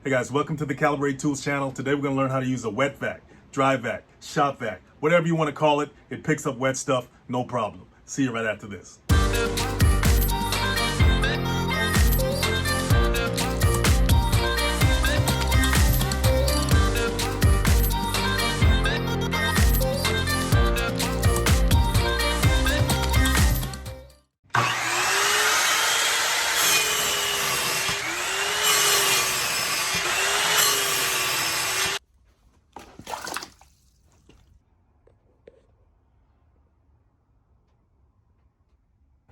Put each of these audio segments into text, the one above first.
Hey guys, welcome to the Calibrate Tools channel. Today we're going to learn how to use a wet vac, dry vac, shop vac, whatever you want to call it. It picks up wet stuff, no problem. See you right after this.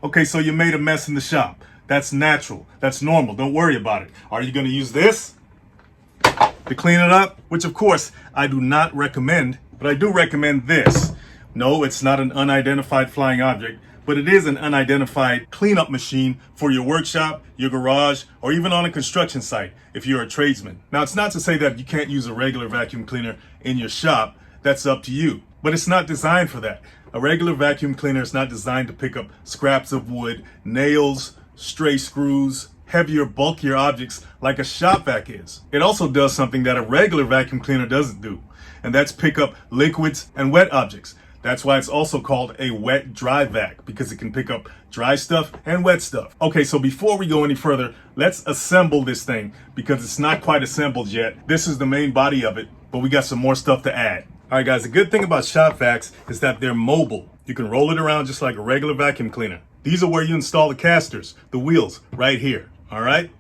Okay, so you made a mess in the shop. That's natural. That's normal. Don't worry about it. Are you going to use this to clean it up? Which, of course, I do not recommend, but I do recommend this. No, it's not an unidentified flying object, but it is an unidentified cleanup machine for your workshop, your garage, or even on a construction site if you're a tradesman. Now, it's not to say that you can't use a regular vacuum cleaner in your shop. That's up to you. But it's not designed for that. A regular vacuum cleaner is not designed to pick up scraps of wood, nails, stray screws, heavier, bulkier objects like a shop vac is. It also does something that a regular vacuum cleaner doesn't do, and that's pick up liquids and wet objects. That's why it's also called a wet dry vac, because it can pick up dry stuff and wet stuff. Okay, so before we go any further, let's assemble this thing because it's not quite assembled yet. This is the main body of it, but we got some more stuff to add. All right, guys, the good thing about shop vacs is that they're mobile. You can roll it around just like a regular vacuum cleaner. These are where you install the casters, the wheels, right here, all right?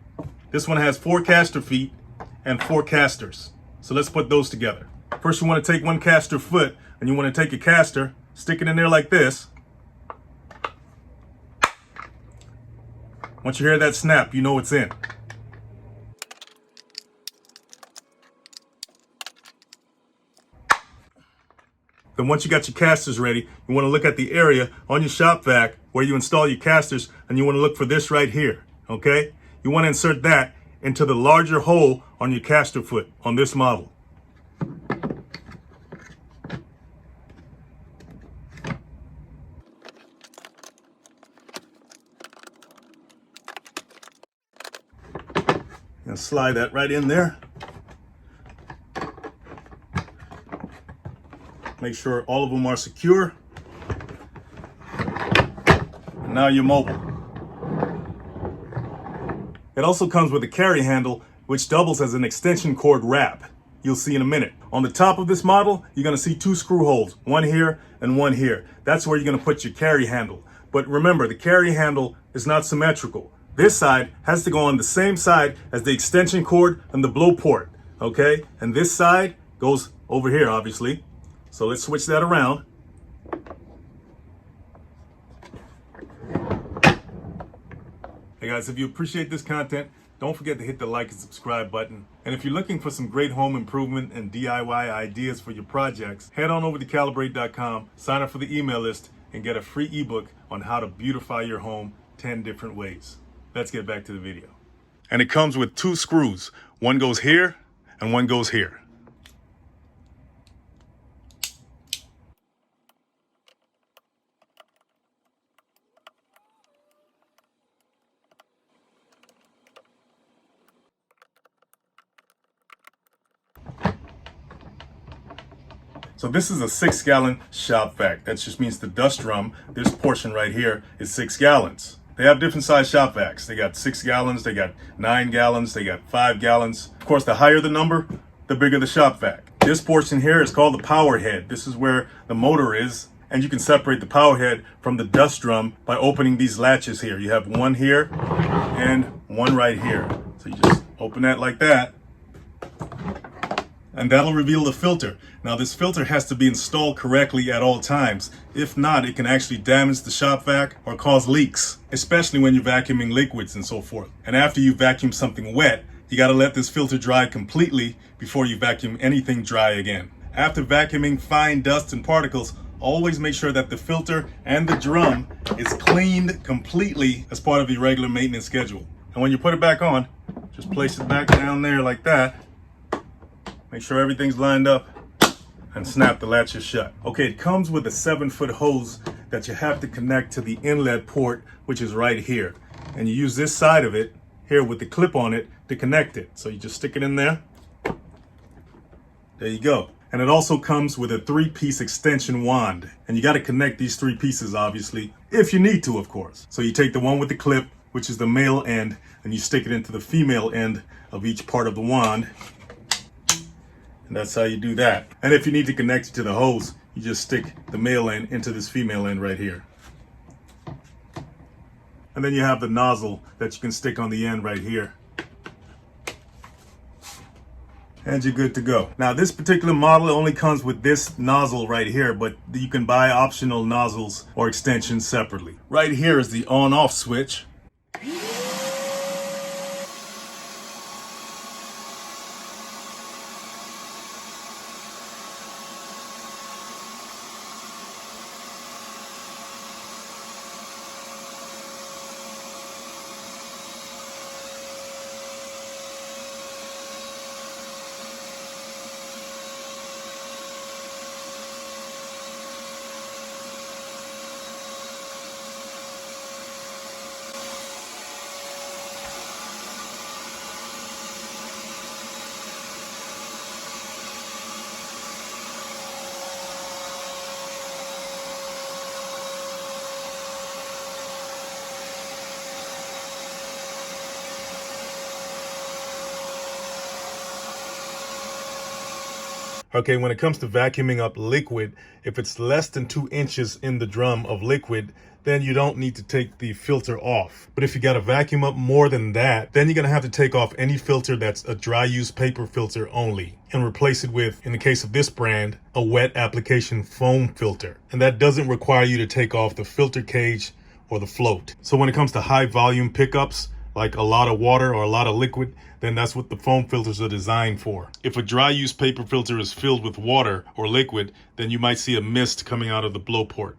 This one has 4 caster feet and 4 casters. So let's put those together. First, you want to take one caster foot, and you want to take a caster, stick it in there like this. Once you hear that snap, you know it's in. Then once you got your casters ready, you want to look at the area on your shop vac where you install your casters, and you want to look for this right here, okay? You want to insert that into the larger hole on your caster foot on this model. And slide that right in there. Make sure all of them are secure. And now you're mobile. It also comes with a carry handle, which doubles as an extension cord wrap. You'll see in a minute. On the top of this model, you're going to see 2 screw holes, one here and one here. That's where you're going to put your carry handle. But remember, the carry handle is not symmetrical. This side has to go on the same side as the extension cord and the blow port, okay? And this side goes over here, obviously. So let's switch that around. Hey guys, if you appreciate this content, don't forget to hit the like and subscribe button. And if you're looking for some great home improvement and DIY ideas for your projects, head on over to calibrate.com, sign up for the email list, and get a free ebook on how to beautify your home 10 different ways. Let's get back to the video. And it comes with 2 screws. One goes here and one goes here. So this is a 6-gallon shop vac. That just means the dust drum, this portion right here, is 6 gallons. They have different size shop vacs. They got 6 gallons, they got 9 gallons, they got 5 gallons. Of course, the higher the number, the bigger the shop vac. This portion here is called the power head. This is where the motor is, and you can separate the power head from the dust drum by opening these latches here. You have one here and one right here. So you just open that like that, and that'll reveal the filter. Now this filter has to be installed correctly at all times. If not, it can actually damage the shop vac or cause leaks, especially when you're vacuuming liquids and so forth. And after you vacuum something wet, you gotta let this filter dry completely before you vacuum anything dry again. After vacuuming fine dust and particles, always make sure that the filter and the drum is cleaned completely as part of your regular maintenance schedule. And when you put it back on, just place it back down there like that. Make sure everything's lined up and snap the latches shut. Okay, it comes with a 7-foot hose that you have to connect to the inlet port, which is right here. And you use this side of it here with the clip on it to connect it. So you just stick it in there. There you go. And it also comes with a 3-piece extension wand. And you got to connect these 3 pieces, obviously, if you need to, of course. So you take the one with the clip, which is the male end, and you stick it into the female end of each part of the wand. And that's how you do that. And if you need to connect it to the hose, you just stick the male end into this female end right here. And then you have the nozzle that you can stick on the end right here. And you're good to go. Now this particular model only comes with this nozzle right here, but you can buy optional nozzles or extensions separately. Right here is the on-off switch. Okay, when it comes to vacuuming up liquid, if it's less than 2 inches in the drum of liquid, then you don't need to take the filter off. But if you got to vacuum up more than that, then you're going to have to take off any filter that's a dry use paper filter only and replace it with, in the case of this brand, a wet application foam filter. And that doesn't require you to take off the filter cage or the float. So when it comes to high volume pickups, like a lot of water or a lot of liquid, then that's what the foam filters are designed for. If a dry use paper filter is filled with water or liquid, then you might see a mist coming out of the blowport.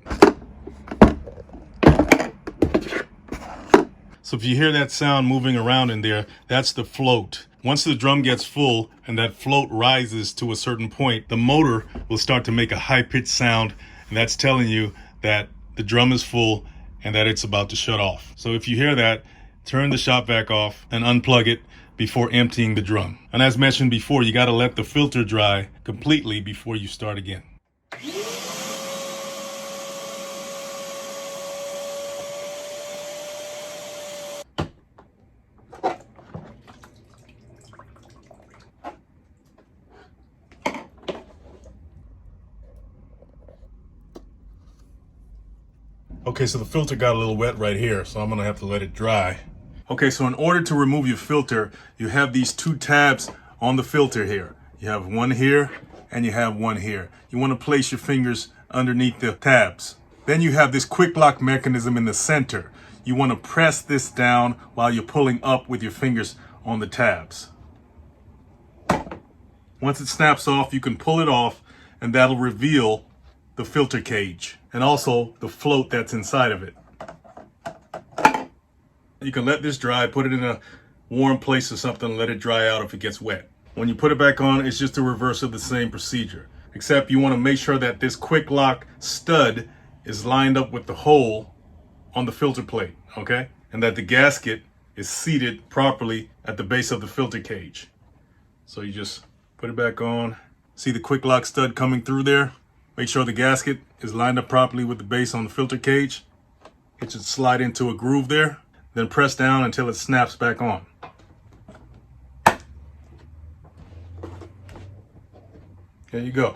So if you hear that sound moving around in there, that's the float. Once the drum gets full and that float rises to a certain point, the motor will start to make a high-pitched sound, and that's telling you that the drum is full and that it's about to shut off. So if you hear that, turn the shop vac off and unplug it before emptying the drum. And as mentioned before, you got to let the filter dry completely before you start again. Okay, so the filter got a little wet right here, so I'm gonna have to let it dry. Okay, so in order to remove your filter, you have these 2 tabs on the filter here. You have one here and you have one here. You want to place your fingers underneath the tabs. Then you have this quick lock mechanism in the center. You want to press this down while you're pulling up with your fingers on the tabs. Once it snaps off, you can pull it off and that'll reveal the filter cage and also the float that's inside of it. You can let this dry, put it in a warm place or something, and let it dry out if it gets wet. When you put it back on, it's just a reverse of the same procedure, except you want to make sure that this quick lock stud is lined up with the hole on the filter plate, okay? And that the gasket is seated properly at the base of the filter cage. So you just put it back on. See the quick lock stud coming through there? Make sure the gasket is lined up properly with the base on the filter cage. It should slide into a groove there. Then press down until it snaps back on. There you go.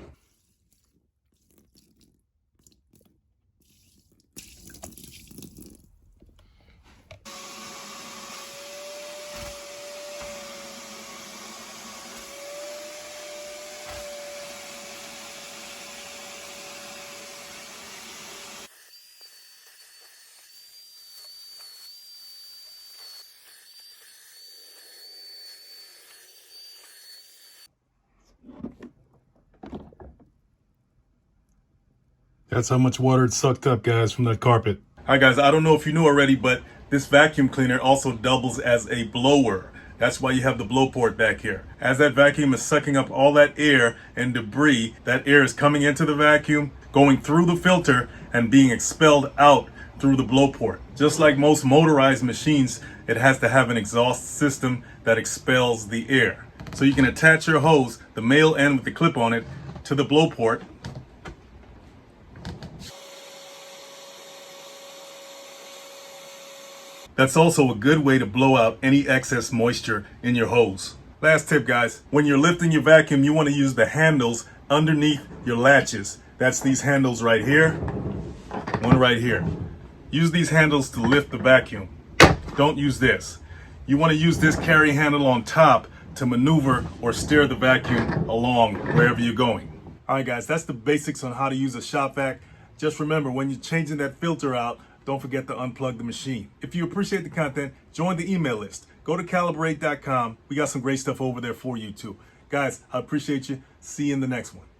That's how much water it sucked up, guys, from that carpet. All right, guys, I don't know if you knew already, but this vacuum cleaner also doubles as a blower. That's why you have the blow port back here. As that vacuum is sucking up all that air and debris, that air is coming into the vacuum, going through the filter, and being expelled out through the blow port. Just like most motorized machines, it has to have an exhaust system that expels the air. So you can attach your hose, the male end with the clip on it, to the blow port. That's also a good way to blow out any excess moisture in your hose. Last tip, guys, when you're lifting your vacuum, you want to use the handles underneath your latches. That's these handles right here, one right here. Use these handles to lift the vacuum. Don't use this. You want to use this carry handle on top to maneuver or steer the vacuum along wherever you're going. All right, guys, that's the basics on how to use a shop vac. Just remember, when you're changing that filter out, don't forget to unplug the machine. If you appreciate the content, join the email list. Go to calibrate.com. We got some great stuff over there for you too. Guys, I appreciate you. See you in the next one.